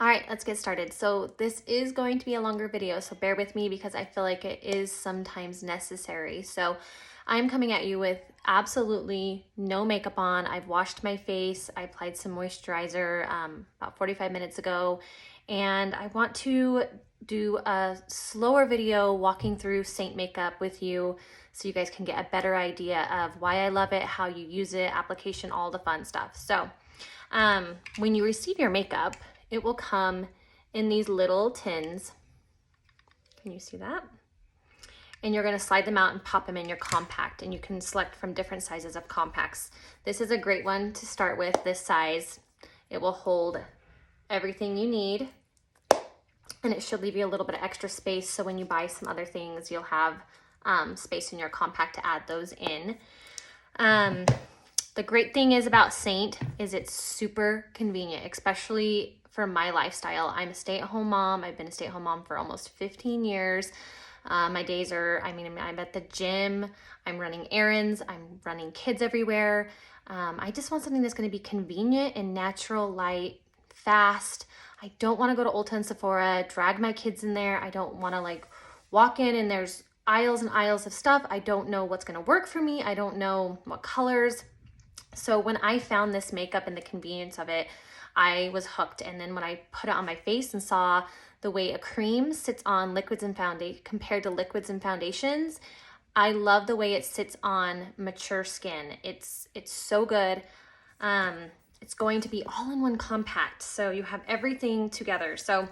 All right, let's get started. So this is going to be a longer video, so bear with me because I feel like it is sometimes necessary. So I'm coming at you with absolutely no makeup on. I've washed my face. I applied some moisturizer about 45 minutes ago, and I want to do a slower video walking through Saint makeup with you so you guys can get a better idea of why I love it, how you use it, application, all the fun stuff. So when you receive your makeup, it will come in these little tins. Can you see that? And you're gonna slide them out and pop them in your compact, and you can select from different sizes of compacts. This is a great one to start with, this size. It will hold everything you need, and it should leave you a little bit of extra space, so when you buy some other things, you'll have space in your compact to add those in. The great thing is about Saint is it's super convenient, especially for my lifestyle. I'm a stay-at-home mom. I've been a stay-at-home mom for almost 15 years. My days are, I'm at the gym, I'm running errands, I'm running kids everywhere. I just want something that's gonna be convenient and natural, light, fast. I don't wanna go to Ulta and Sephora, drag my kids in there. I don't wanna like walk in and there's aisles and aisles of stuff. I don't know what's gonna work for me. I don't know what colors. So when I found this makeup and the convenience of it, I was hooked. And then when I put it on my face and saw the way a cream sits on liquids and foundation compared to liquids and foundations, I love the way it sits on mature skin. It's so good. It's going to be all in one compact, so you have everything together. So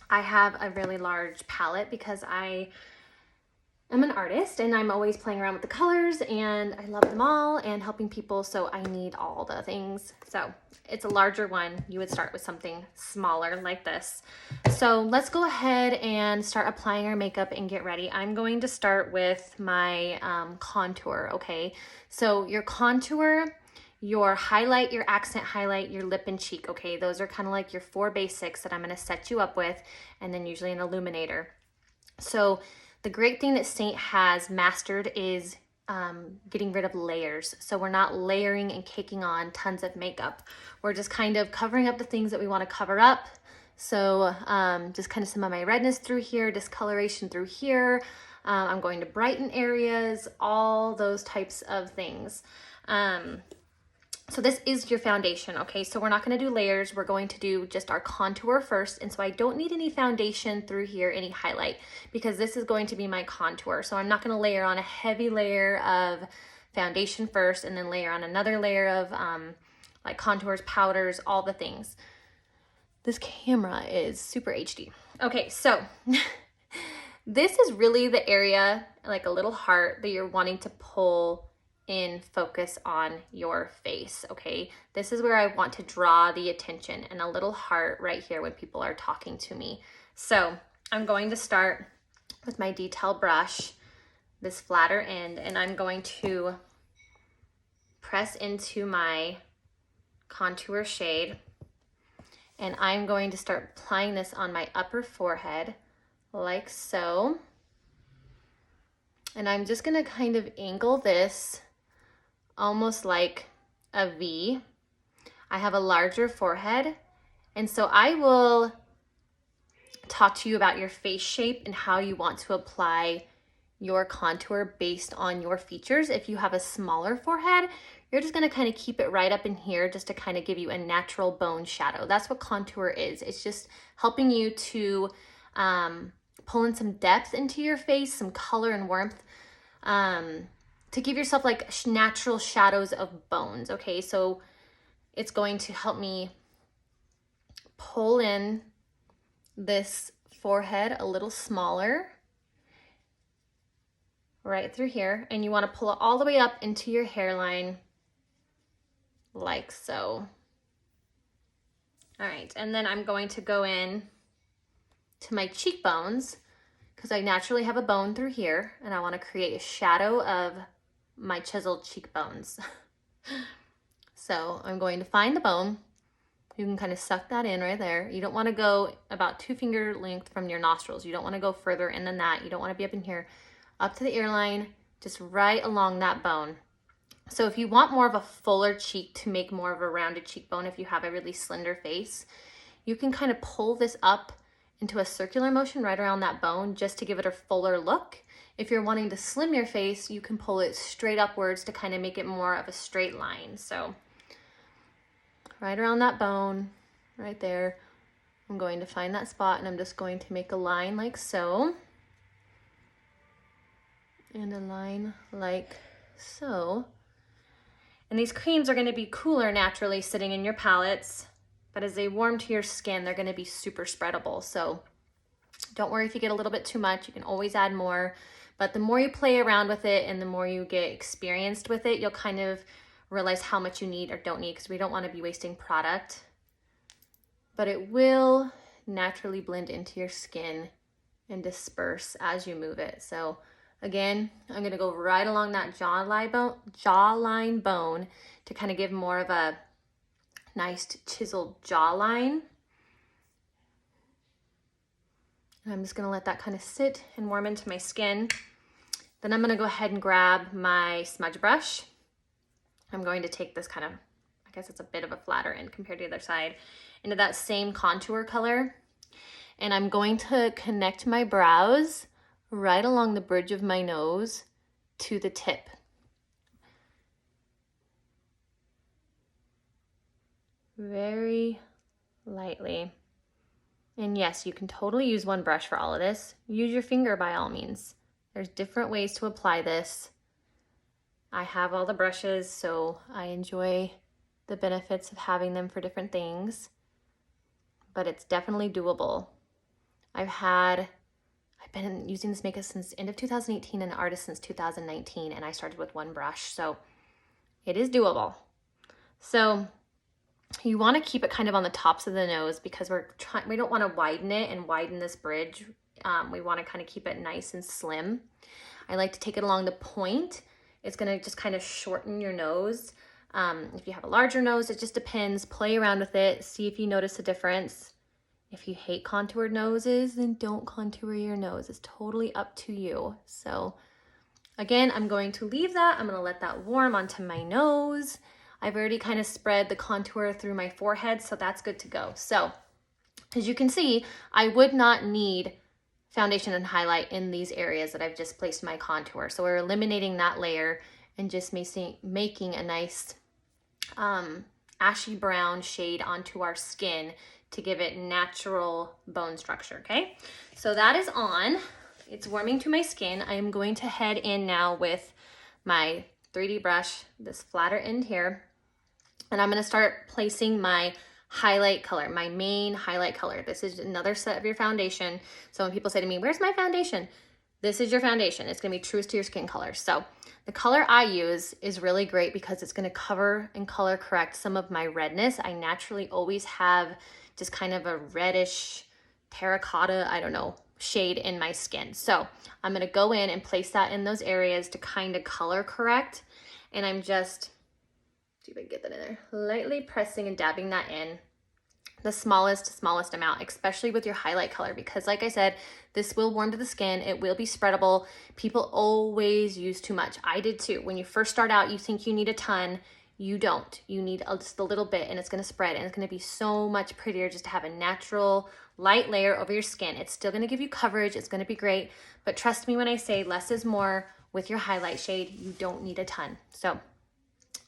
I have a really large palette because I'm an artist and I'm always playing around with the colors and I love them all and helping people, so I need all the things. So it's a larger one. You would start with something smaller like this. So let's go ahead and start applying our makeup and get ready. I'm going to start with my contour, okay? So your contour, your highlight, your accent highlight, your lip and cheek, okay? Those are kind of like your 4 basics that I'm gonna set you up with, and then usually an illuminator. So the great thing that Saint has mastered is getting rid of layers. So we're not layering and caking on tons of makeup. We're just kind of covering up the things that we want to cover up. So just kind of some of my redness through here, discoloration through here. I'm going to brighten areas, all those types of things. So this is your foundation, okay? So we're not gonna do layers. We're going to do just our contour first. And so I don't need any foundation through here, any highlight, because this is going to be my contour. So I'm not gonna layer on a heavy layer of foundation first and then layer on another layer of like contours, powders, all the things. This camera is super HD. Okay, so this is really the area, like a little heart that you're wanting to pull in focus on your face, okay? This is where I want to draw the attention, and a little heart right here when people are talking to me. So I'm going to start with my detail brush, this flatter end, and I'm going to press into my contour shade, and I'm going to start applying this on my upper forehead like so. And I'm just gonna kind of angle this almost like a V. I have a larger forehead, and so I will talk to you about your face shape and how you want to apply your contour based on your features. If you have a smaller forehead, you're just gonna kind of keep it right up in here just to kind of give you a natural bone shadow. That's what contour is. It's just helping you to pull in some depth into your face, some color and warmth, to give yourself like natural shadows of bones, okay? So it's going to help me pull in this forehead a little smaller right through here, and you want to pull it all the way up into your hairline like so. All right, and then I'm going to go in to my cheekbones because I naturally have a bone through here, and I want to create a shadow of my chiseled cheekbones. So I'm going to find the bone. You can kind of suck that in right there. You don't want to go about 2 finger length from your nostrils. You don't want to go further in than that. You don't want to be up in here, up to the earline, just right along that bone. So if you want more of a fuller cheek to make more of a rounded cheekbone, if you have a really slender face, you can kind of pull this up into a circular motion right around that bone just to give it a fuller look. If you're wanting to slim your face, you can pull it straight upwards to kind of make it more of a straight line. So right around that bone, right there, I'm going to find that spot and I'm just going to make a line like so. And a line like so. And these creams are going to be cooler naturally sitting in your palettes, but as they warm to your skin, they're going to be super spreadable. So don't worry if you get a little bit too much, you can always add more. But the more you play around with it and the more you get experienced with it, you'll kind of realize how much you need or don't need, because we don't want to be wasting product. But it will naturally blend into your skin and disperse as you move it. So again, I'm going to go right along that jawline bone to kind of give more of a nice chiseled jawline. And I'm just going to let that kind of sit and warm into my skin. Then I'm going to go ahead and grab my smudge brush. I'm going to take this kind of, I guess it's a bit of a flatter end compared to the other side, into that same contour color. And I'm going to connect my brows right along the bridge of my nose to the tip. Very lightly. And yes, you can totally use one brush for all of this. Use your finger by all means. There's different ways to apply this. I have all the brushes, so I enjoy the benefits of having them for different things, but it's definitely doable. I've been using this makeup since end of 2018 and an artist since 2019, and I started with one brush, so it is doable. So you want to keep it kind of on the tops of the nose because we don't want to widen it and widen this bridge. We want to kind of keep it nice and slim. I like to take it along the point. It's going to just kind of shorten your nose. If you have a larger nose, it just depends. Play around with it. See if you notice a difference. If you hate contoured noses, then don't contour your nose. It's totally up to you. So again, I'm going to leave that. I'm going to let that warm onto my nose. I've already kind of spread the contour through my forehead, so that's good to go. So as you can see, I would not need foundation and highlight in these areas that I've just placed my contour. So we're eliminating that layer and just making a nice ashy brown shade onto our skin to give it natural bone structure, okay? So that is on. It's warming to my skin. I am going to head in now with my 3D brush, this flatter end here, and I'm gonna start placing my highlight color, my main highlight color. This is another set of your foundation. So when people say to me, where's my foundation? This is your foundation. It's gonna be truest to your skin color. So the color I use is really great because it's gonna cover and color correct some of my redness. I naturally always have just kind of a reddish terracotta, I don't know, shade in my skin. So I'm gonna go in and place that in those areas to kind of color correct. And I'm just, see if I can get that in there, lightly pressing and dabbing that in the smallest amount, especially with your highlight color, because like I said, this will warm to the skin. It will be spreadable. People always use too much. I did too. When you first start out, you think you need a ton. You don't. You need just a little bit, and it's going to spread, and it's going to be so much prettier just to have a natural light layer over your skin. It's still going to give you coverage. It's going to be great, but trust me when I say less is more with your highlight shade. You don't need a ton. So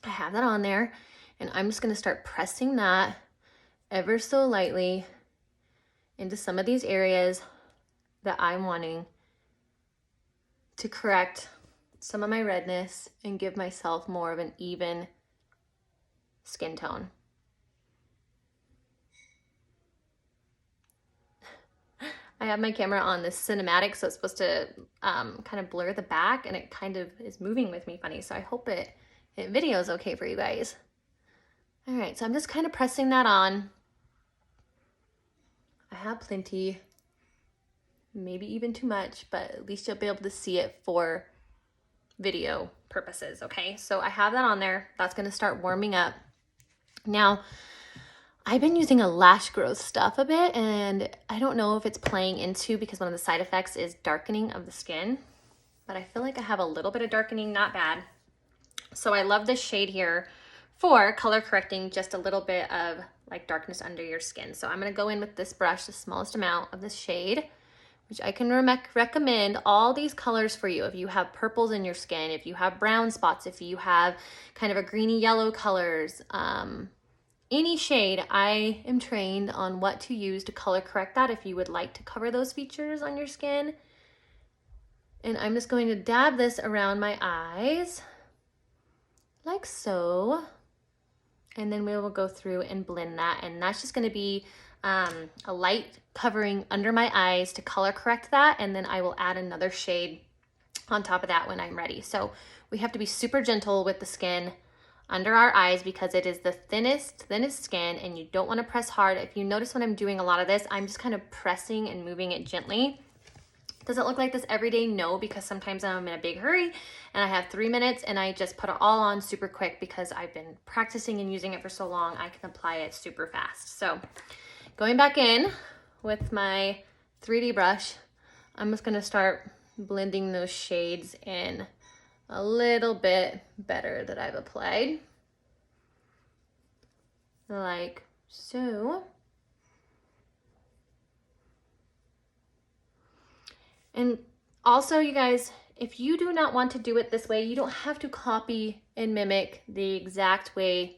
I have that on there, and I'm just going to start pressing that ever so lightly into some of these areas that I'm wanting to correct some of my redness and give myself more of an even skin tone. I have my camera on this cinematic, so it's supposed to kind of blur the back, and it kind of is moving with me funny, so I hope it video's okay for you guys. All right, so I'm just kind of pressing that on. I have plenty, maybe even too much, but at least you'll be able to see it for video purposes, okay? So I have that on there. That's gonna start warming up. Now, I've been using a lash growth stuff a bit, and I don't know if it's playing into, because one of the side effects is darkening of the skin, but I feel like I have a little bit of darkening, not bad. So I love this shade here for color correcting just a little bit of like darkness under your skin. So I'm gonna go in with this brush, the smallest amount of this shade, which I can recommend all these colors for you. If you have purples in your skin, if you have brown spots, if you have kind of a greeny yellow colors, any shade, I am trained on what to use to color correct that if you would like to cover those features on your skin. And I'm just going to dab this around my eyes, like so. And then we will go through and blend that. And that's just gonna be a light covering under my eyes to color correct that. And then I will add another shade on top of that when I'm ready. So we have to be super gentle with the skin under our eyes because it is the thinnest skin and you don't wanna press hard. If you notice when I'm doing a lot of this, I'm just kind of pressing and moving it gently. Does it look like this every day? No, because sometimes I'm in a big hurry and I have 3 minutes and I just put it all on super quick because I've been practicing and using it for so long, I can apply it super fast. So going back in with my 3D brush, I'm just gonna start blending those shades in a little bit better that I've applied. Like so. And also, you guys, if you do not want to do it this way, you don't have to copy and mimic the exact way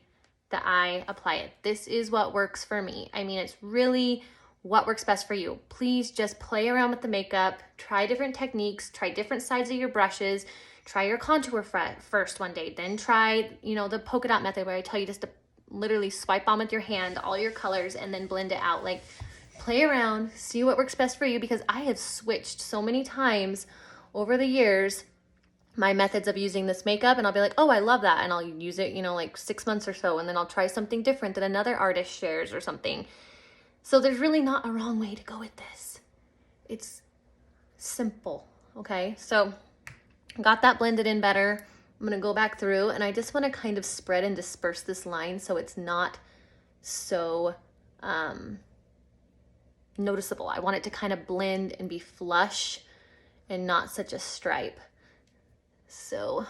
that I apply it. This is what works for me. I mean, it's really what works best for you. Please just play around with the makeup, try different techniques, try different sides of your brushes, try your contour first one day, then try, you know, the polka dot method where I tell you just to literally swipe on with your hand all your colors and then blend it out. Like, play around, see what works best for you, because I have switched so many times over the years my methods of using this makeup, and I'll be like, oh, I love that, and I'll use it, you know, like 6 months or so, and then I'll try something different that another artist shares or something. So there's really not a wrong way to go with this. It's simple, okay? So got that blended in better. I'm gonna go back through, and I just wanna kind of spread and disperse this line so it's not so noticeable. I want it to kind of blend and be flush and not such a stripe. So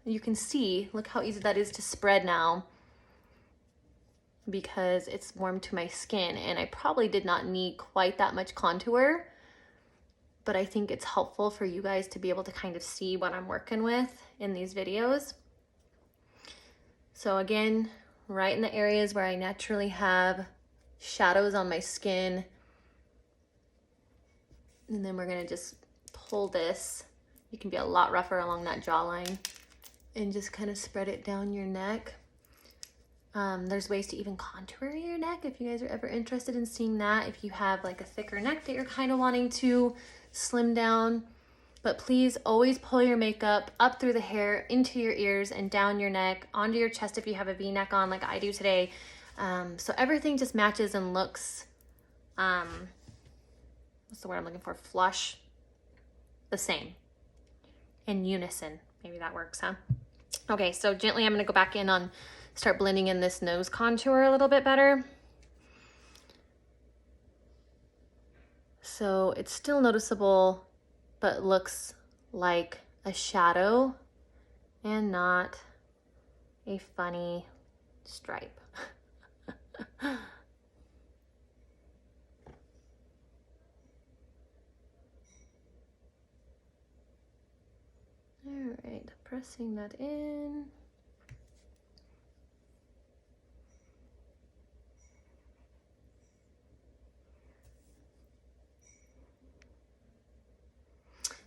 you can see, look how easy that is to spread now because it's warm to my skin, and I probably did not need quite that much contour, but I think it's helpful for you guys to be able to kind of see what I'm working with in these videos. So again, right in the areas where I naturally have shadows on my skin, and then we're gonna just pull this. You can be a lot rougher along that jawline and just kind of spread it down your neck. There's ways to even contour your neck if you guys are ever interested in seeing that. If you have like a thicker neck that you're kind of wanting to slim down. But please always pull your makeup up through the hair, into your ears, and down your neck, onto your chest if you have a V-neck on like I do today. So everything just matches and looks, what's the word I'm looking for? Flush, the same, in unison. Maybe that works, huh? Okay, so gently I'm gonna go back in on, start blending in this nose contour a little bit better. So it's still noticeable, but looks like a shadow and not a funny stripe. All right, pressing that in.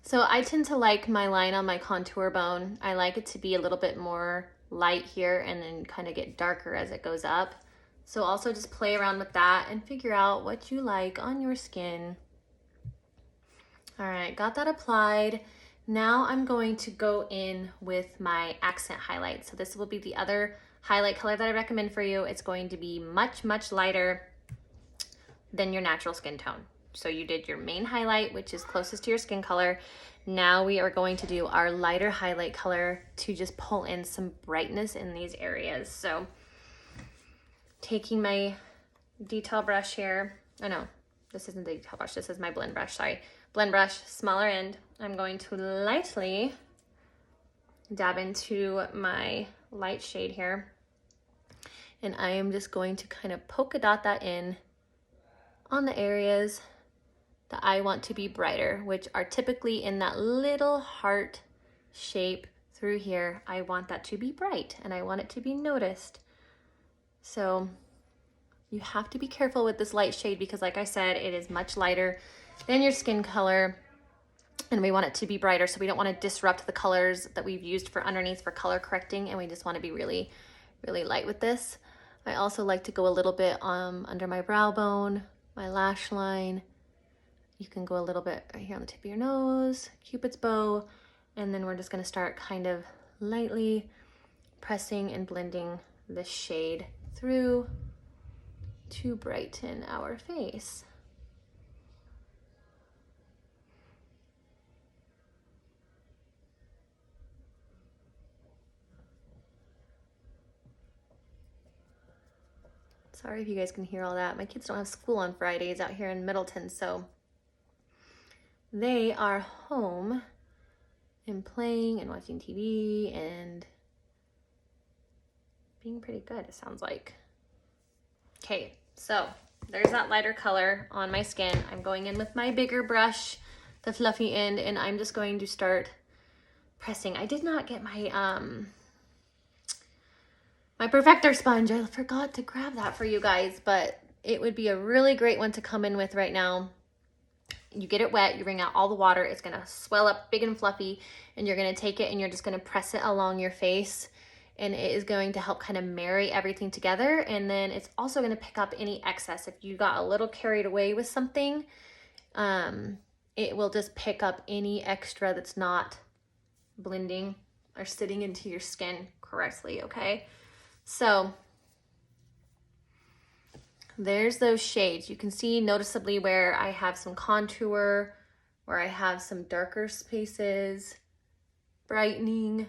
So I tend to like my line on my contour bone. I like it to be a little bit more light here and then kind of get darker as it goes up. So also just play around with that and figure out what you like on your skin. All right, got that applied. Now I'm going to go in with my accent highlight. So this will be the other highlight color that I recommend for you. It's going to be much, much lighter than your natural skin tone. So you did your main highlight, which is closest to your skin color. Now we are going to do our lighter highlight color to just pull in some brightness in these areas. So taking my detail brush here, oh no, this isn't the detail brush, this is my blend brush, sorry. Blend brush, smaller end. I'm going to lightly dab into my light shade here. And I am just going to kind of polka dot that in on the areas that I want to be brighter, which are typically in that little heart shape through here. I want that to be bright and I want it to be noticed. So you have to be careful with this light shade because like I said, it is much lighter than your skin color and we want it to be brighter. So we don't want to disrupt the colors that we've used for underneath for color correcting, and we just want to be really, really light with this. I also like to go a little bit under my brow bone, my lash line. You can go a little bit right here on the tip of your nose, Cupid's bow, and then we're just going to start kind of lightly pressing and blending this shade through to brighten our face. Sorry if you guys can hear all that. My kids don't have school on Fridays out here in Middleton, so they are home and playing and watching TV and being pretty good, it sounds like. Okay, so there's that lighter color on my skin. I'm going in with my bigger brush, the fluffy end, and I'm just going to start pressing. I did not get my my perfector sponge. I forgot to grab that for you guys, but it would be a really great one to come in with right now. You get it wet, you wring out all the water, it's gonna swell up big and fluffy, and you're gonna take it and you're just gonna press it along your face, and it is going to help kind of marry everything together. And then it's also gonna pick up any excess. If you got a little carried away with something, it will just pick up any extra that's not blending or sitting into your skin correctly, okay? So there's those shades. You can see noticeably where I have some contour, where I have some darker spaces, brightening.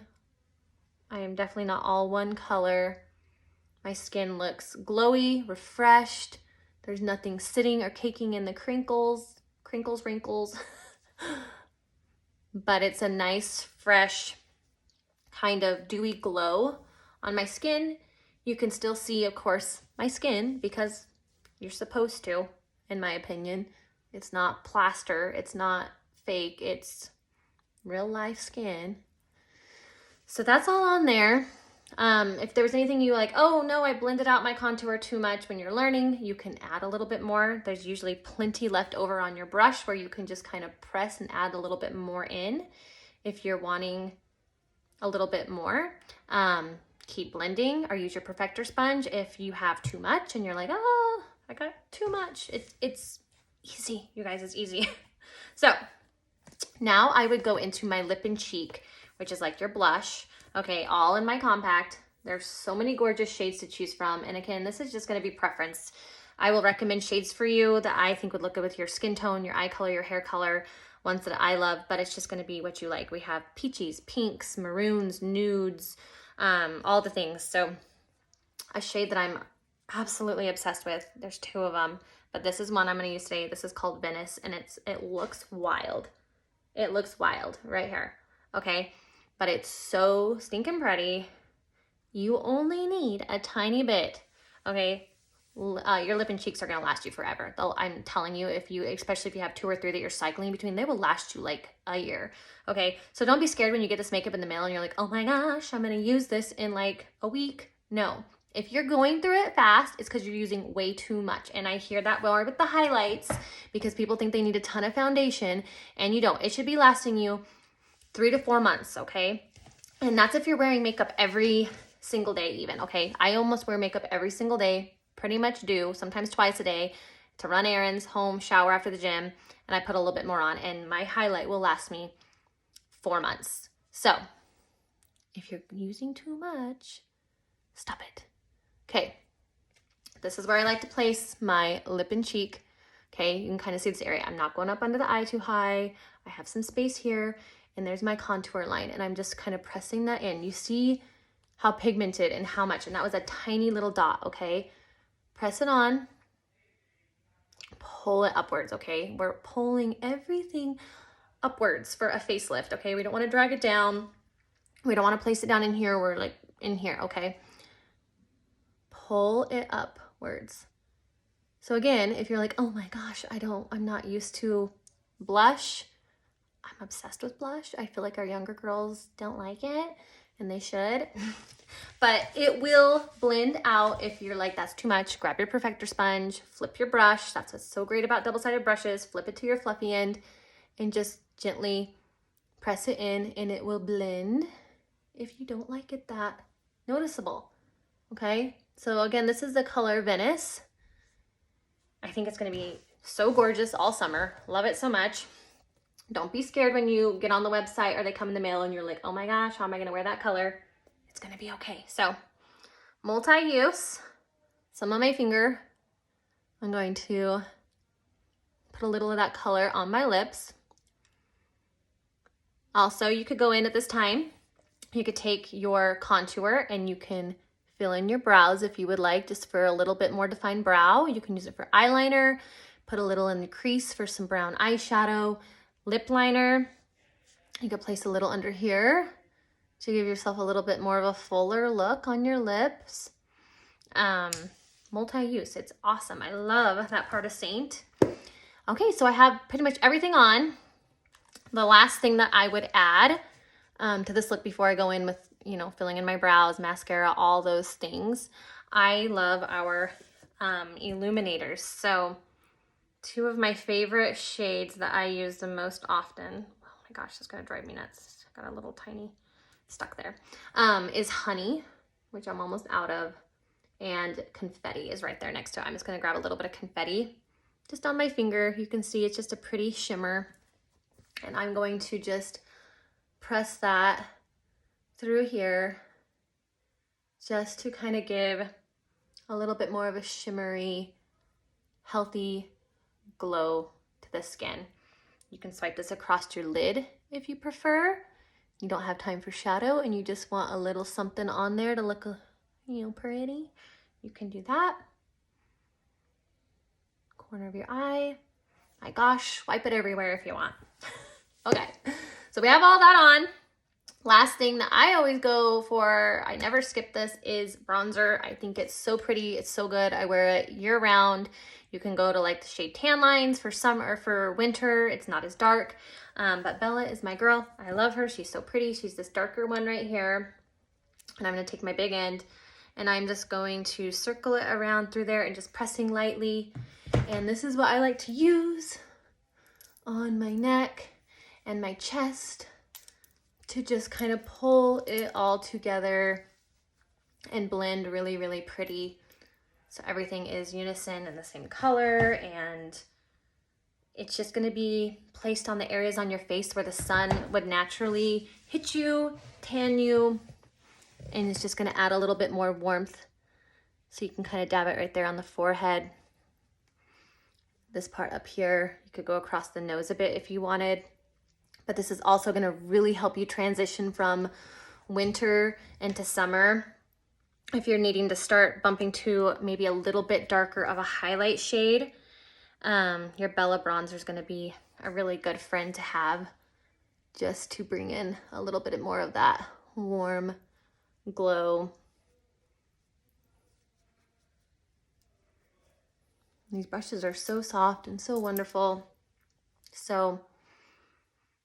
I am definitely not all one color. My skin looks glowy, refreshed. There's nothing sitting or caking in the wrinkles. But it's a nice, fresh, kind of dewy glow on my skin. You can still see, of course, my skin because you're supposed to, in my opinion. It's not plaster, it's not fake, it's real life skin. So that's all on there. If there was anything you like, oh no, I blended out my contour too much, when you're learning, you can add a little bit more. There's usually plenty left over on your brush where you can just kind of press and add a little bit more in if you're wanting a little bit more. Keep blending or use your perfector sponge if you have too much and you're like, oh, I got too much. It's easy, you guys, it's easy. So now I would go into my lip and cheek, which is like your blush. Okay, all in my compact. There's so many gorgeous shades to choose from. And again, this is just gonna be preference. I will recommend shades for you that I think would look good with your skin tone, your eye color, your hair color, ones that I love, but it's just gonna be what you like. We have peaches, pinks, maroons, nudes, all the things. So a shade that I'm absolutely obsessed with, there's two of them, but this is one I'm going to use today. This is called Venice, and it looks wild. It looks wild right here, okay? But it's so stinking pretty. You only need a tiny bit, okay? Your lip and cheeks are going to last you forever. I'm telling you, especially if you have 2 or 3 that you're cycling between, they will last you like a year, okay? So don't be scared when you get this makeup in the mail and you're like, oh my gosh, I'm going to use this in like a week. No. If you're going through it fast, it's because you're using way too much. And I hear that more with the highlights because people think they need a ton of foundation, and you don't. It should be lasting you 3 to 4 months, okay? And that's if you're wearing makeup every single day even, okay? I almost wear makeup every single day, pretty much do, sometimes twice a day, to run errands, home, shower after the gym, and I put a little bit more on, and my highlight will last me 4 months. So if you're using too much, stop it. Okay, this is where I like to place my lip and cheek. Okay, you can kind of see this area. I'm not going up under the eye too high. I have some space here, and there's my contour line, and I'm just kind of pressing that in. You see how pigmented and how much, and that was a tiny little dot, okay? Press it on, pull it upwards, okay? We're pulling everything upwards for a facelift, okay? We don't want to drag it down. We don't want to place it down in here. We're like in here, okay? pull it upwards. So again, if you're like, oh my gosh, I'm not used to blush. I'm obsessed with blush. I feel like our younger girls don't like it, and they should. But it will blend out. If you're like, that's too much, grab your perfector sponge, flip your brush. That's what's so great about double-sided brushes. Flip it to your fluffy end and just gently press it in, and it will blend if you don't like it that noticeable. Okay, so again, this is the color Venice. I think it's gonna be so gorgeous all summer. Love it so much. Don't be scared when you get on the website or they come in the mail and you're like, oh my gosh, how am I gonna wear that color? It's gonna be okay. So, multi-use, some on my finger. I'm going to put a little of that color on my lips. Also, you could go in at this time, you could take your contour and you can fill in your brows if you would like, just for a little bit more defined brow. You can use it for eyeliner, put a little in the crease for some brown eyeshadow, lip liner. You could place a little under here to give yourself a little bit more of a fuller look on your lips. Multi-use, it's awesome. I love that part of Saint. Okay, so I have pretty much everything on. The last thing that I would add to this look before I go in with, you know, filling in my brows, mascara, all those things, I love our illuminators. So 2 of my favorite shades that I use the most often, oh my gosh, this is gonna drive me nuts. I got a little tiny stuck there, is Honey, which I'm almost out of, and Confetti is right there next to it. I'm just gonna grab a little bit of Confetti just on my finger. You can see it's just a pretty shimmer, and I'm going to just press that through here just to kind of give a little bit more of a shimmery, healthy glow to the skin. You can swipe this across your lid if you prefer. You don't have time for shadow and you just want a little something on there to look, you know, pretty. You can do that. Corner of your eye. My gosh, wipe it everywhere if you want. Okay, so we have all that on. Last thing that I always go for, I never skip this, is bronzer. I think it's so pretty, it's so good. I wear it year round. You can go to like the shade Tan Lines for summer or for winter. It's not as dark, but Bella is my girl. I love her, she's so pretty. She's this darker one right here. And I'm gonna take my big end and I'm just going to circle it around through there and just pressing lightly. And this is what I like to use on my neck and my chest to just kind of pull it all together and blend really, really pretty. So everything is unison and the same color, and it's just gonna be placed on the areas on your face where the sun would naturally hit you, tan you, and it's just gonna add a little bit more warmth. So you can kind of dab it right there on the forehead. This part up here, you could go across the nose a bit if you wanted. But this is also gonna really help you transition from winter into summer. If you're needing to start bumping to maybe a little bit darker of a highlight shade, your Bella bronzer is gonna be a really good friend to have, just to bring in a little bit more of that warm glow. These brushes are so soft and so wonderful. So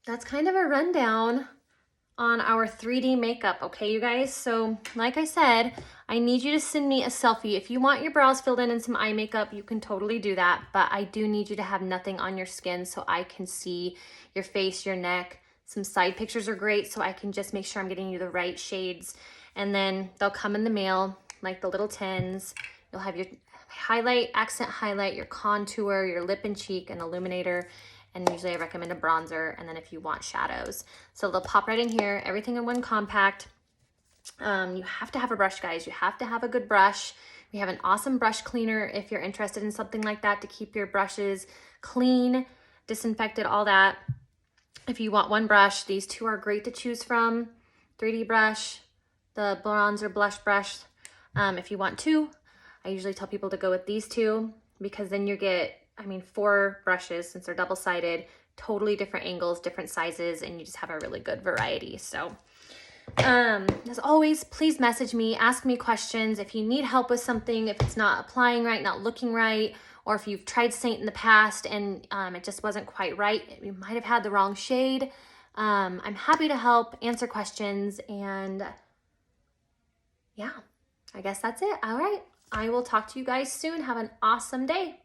that's kind of a rundown on our 3D makeup, okay, you guys? So like I said, I need you to send me a selfie. If you want your brows filled in and some eye makeup, you can totally do that, but I do need you to have nothing on your skin so I can see your face, your neck. Some side pictures are great so I can just make sure I'm getting you the right shades, and then they'll come in the mail, like the little tins. You'll have your highlight, accent highlight, your contour, your lip and cheek, and illuminator. And usually I recommend a bronzer, and then if you want shadows. So they'll pop right in here, everything in one compact. You have to have a brush, guys. You have to have a good brush. We have an awesome brush cleaner if you're interested in something like that to keep your brushes clean, disinfected, all that. If you want one brush, these 2 are great to choose from. 3D brush, the bronzer blush brush. If you want 2, I usually tell people to go with these 2 because then you get, 4 brushes since they're double-sided, totally different angles, different sizes, and you just have a really good variety. So As always, please message me, ask me questions. If you need help with something, if it's not applying right, not looking right, or if you've tried Saint in the past and it just wasn't quite right, you might have had the wrong shade. I'm happy to help, answer questions, and yeah, I guess that's it. All right, I will talk to you guys soon. Have an awesome day.